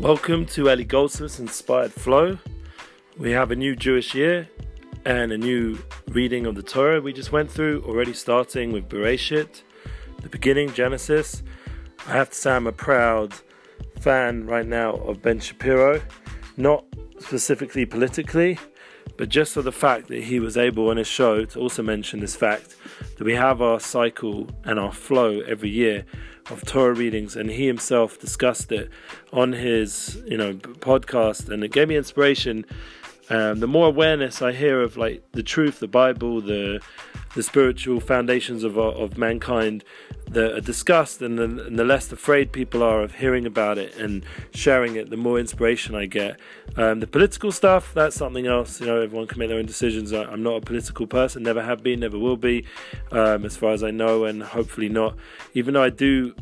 Welcome to Eli Goldsmith's Inspired Flow. We have a new Jewish year and a new reading of the Torah we just went through, already starting with Bereshit, the beginning, Genesis. I have to say I'm a proud fan right now of Ben Shapiro, not specifically politically, but just for the fact that he was able on his show to also mention this fact that we have our cycle and our flow every year of Torah readings, and he himself discussed it on his podcast, and it gave me inspiration. The more awareness I hear of the truth, the Bible, the spiritual foundations of mankind that are discussed, and the less afraid people are of hearing about it and sharing it, the more inspiration I get. The political stuff, that's something else. Everyone can make their own decisions. I'm not a political person, never have been, never will be, as far as I know, and hopefully not. Even though I do,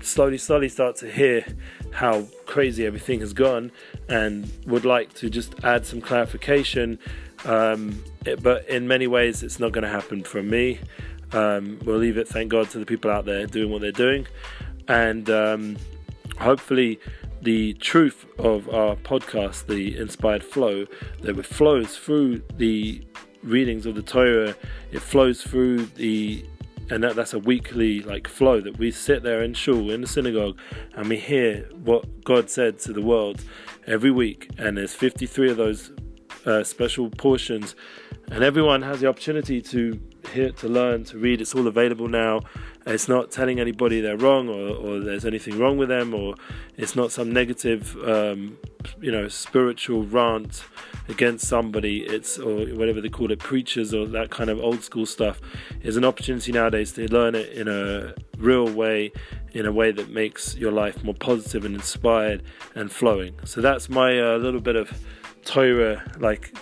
slowly start to hear how crazy everything has gone, and would like to just add some clarification. But in many ways, it's not going to happen from me. We'll leave it, thank God, to the people out there doing what they're doing. And hopefully the truth of our podcast, the Inspired Flow, that it flows through the readings of the Torah, it flows through and that's a weekly flow that we sit there in shul, in the synagogue, and we hear what God said to the world every week. And there's 53 of those special portions, and everyone has the opportunity to hear, to learn, to read. It's all available now. It's not telling anybody they're wrong or there's anything wrong with them, or it's not some negative spiritual rant against somebody. Or whatever they call it, preachers, or that kind of old school stuff. Is an opportunity nowadays to learn it in a real way, in a way that makes your life more positive and inspired and flowing. So that's my little bit of Torah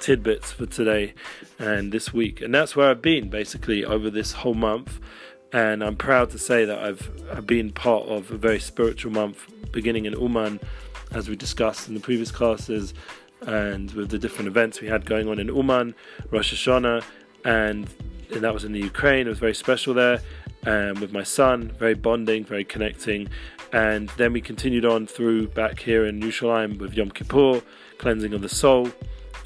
tidbits for today and this week, and that's where I've been basically over this whole month. And I'm proud to say that I've been part of a very spiritual month, beginning in Uman, as we discussed in the previous classes, and with the different events we had going on in Uman, Rosh Hashanah, and that was in the Ukraine. It was very special there, and with my son, very bonding, very connecting. And then we continued on through back here in Yerushalayim with Yom Kippur, cleansing of the soul.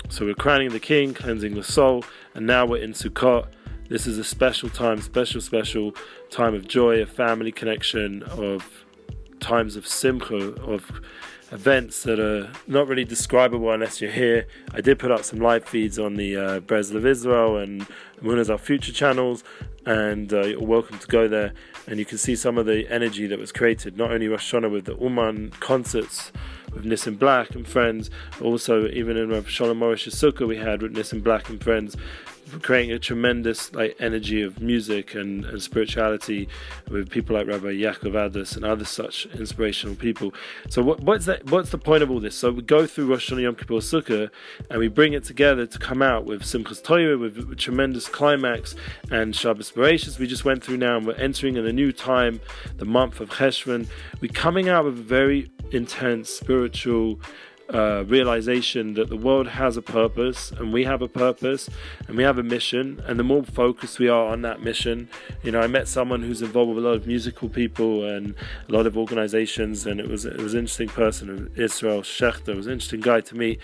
So we're crowning the king, cleansing the soul, and now we're in Sukkot. This is a special time, special time of joy, of family connection, of times of simcha, of events that are not really describable unless you're here. I did put up some live feeds on the Breslev Israel and Emunah's Our Future channels, and you're welcome to go there, and you can see some of the energy that was created, not only Rosh Hashanah with the Uman concerts with Nissim Black and friends, also even in Rav Shalom Morish's Sukkah we had with Nissim Black and friends, creating a tremendous energy of music and spirituality with people like Rabbi Yaakov Adas and other such inspirational people. So what's the point of all this? So we go through Rosh Hashanah, Yom Kippur, Sukkah, and we bring it together to come out with Simchas Torah, with a tremendous climax, and Shabbos Bereshit we just went through now, and we're entering in a new time, the month of Cheshvan. We're coming out with a very intense spiritual realization that the world has a purpose, and we have a purpose, and we have a mission, and the more focused we are on that mission. I met someone who's involved with a lot of musical people and a lot of organizations, and it was an interesting person, Israel Schechter. Was an interesting guy to meet,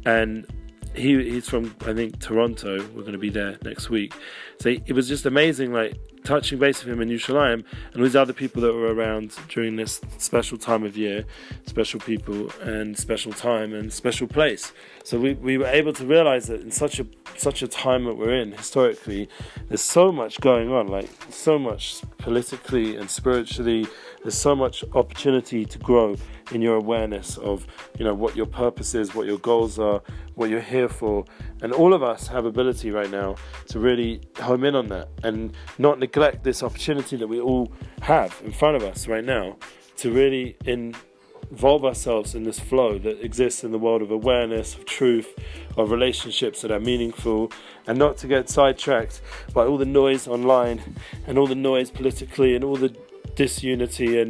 and he's from, I think, Toronto. We're going to be there next week. So it was just amazing, touching base with him in Yerushalayim, and all these other people that were around during this special time of year, special people and special time and special place. So we were able to realize that in such a time that we're in historically, there's so much going on, so much politically and spiritually. There's so much opportunity to grow in your awareness of what your purpose is, what your goals are, what you're here for. And all of us have ability right now to really home in on that and not neglect this opportunity that we all have in front of us right now to really involve ourselves in this flow that exists in the world of awareness, of truth, of relationships that are meaningful, and not to get sidetracked by all the noise online and all the noise politically and all the disunity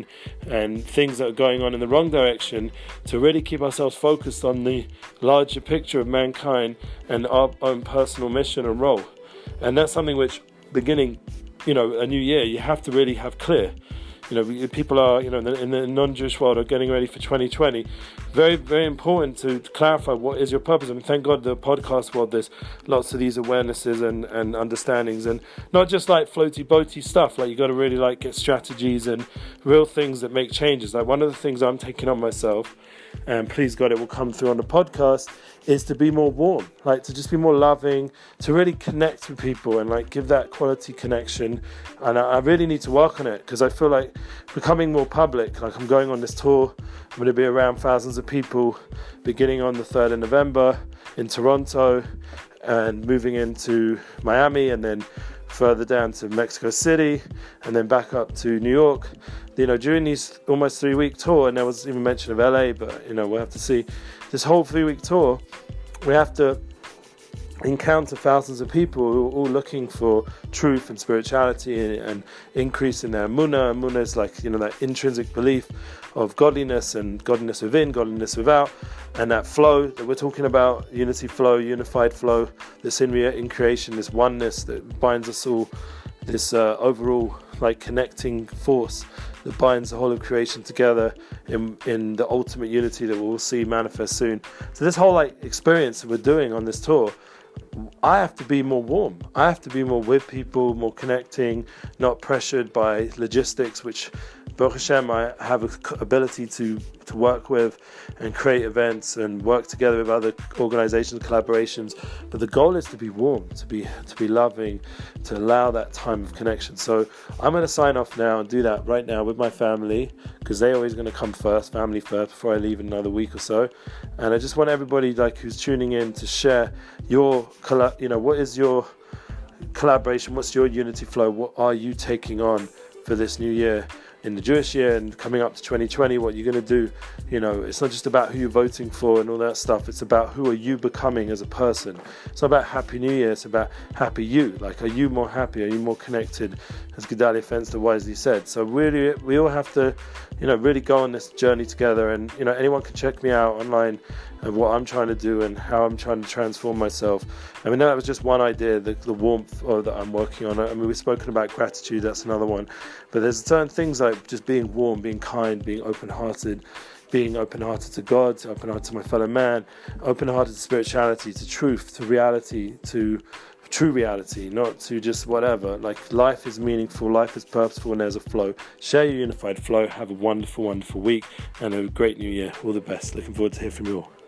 and things that are going on in the wrong direction, to really keep ourselves focused on the larger picture of mankind and our own personal mission and role. And that's something which, beginning a new year, you have to really have clear. people are, in the non-Jewish world are getting ready for 2020. Very, very important to clarify what is your purpose. And thank God the podcast world, there's lots of these awarenesses and understandings, and not just like floaty boaty stuff. Like you got to really like get strategies and real things that make changes. Like one of the things I'm taking on myself, and please God it will come through on the podcast, is to be more warm, like to just be more loving, to really connect with people and like give that quality connection. And I really need to work on it, because I feel like becoming more public. Like I'm going on this tour, I'm going to be around thousands of people beginning on the 3rd of November in Toronto, and moving into Miami, and then further down to Mexico City, and then back up to New York. During these almost 3-week tour, and there was even mention of LA, but we'll have to see. This whole 3-week tour, we have to encounter thousands of people who are all looking for truth and spirituality and increase in their emunah. Emunah is like, that intrinsic belief of godliness, and godliness within, godliness without, and that flow that we're talking about, unity flow, unified flow, this in creation, this oneness that binds us all, this overall like connecting force that binds the whole of creation together in the ultimate unity that we'll see manifest soon. So this whole like experience that we're doing on this tour, I have to be more warm. I have to be more with people, more connecting, not pressured by logistics, which Baruch Hashem I have an ability to work with and create events and work together with other organizations, collaborations. But the goal is to be warm, to be loving, to allow that time of connection. So I'm going to sign off now and do that right now with my family, because they're always going to come first, family first, before I leave in another week or so. And I just want everybody like who's tuning in to share your, what is your collaboration, what's your unity flow, what are you taking on for this new year, in the Jewish year and coming up to 2020, what you're going to do. It's not just about who you're voting for and all that stuff. It's about who are you becoming as a person. It's not about Happy New Year. It's about happy you. Like, are you more happy? Are you more connected? As Gedalia Fenster wisely said. So really, we all have to, really go on this journey together. And, anyone can check me out online and what I'm trying to do and how I'm trying to transform myself. I mean, that was just one idea, the warmth that I'm working on. I mean, we've spoken about gratitude, that's another one. But there's certain things like just being warm, being kind, being open-hearted to God, open-hearted to my fellow man, open-hearted to spirituality, to truth, to reality, to true reality, not to just whatever. Like, life is meaningful, life is purposeful, and there's a flow. Share your unified flow. Have a wonderful, wonderful week and a great new year. All the best. Looking forward to hearing from you all.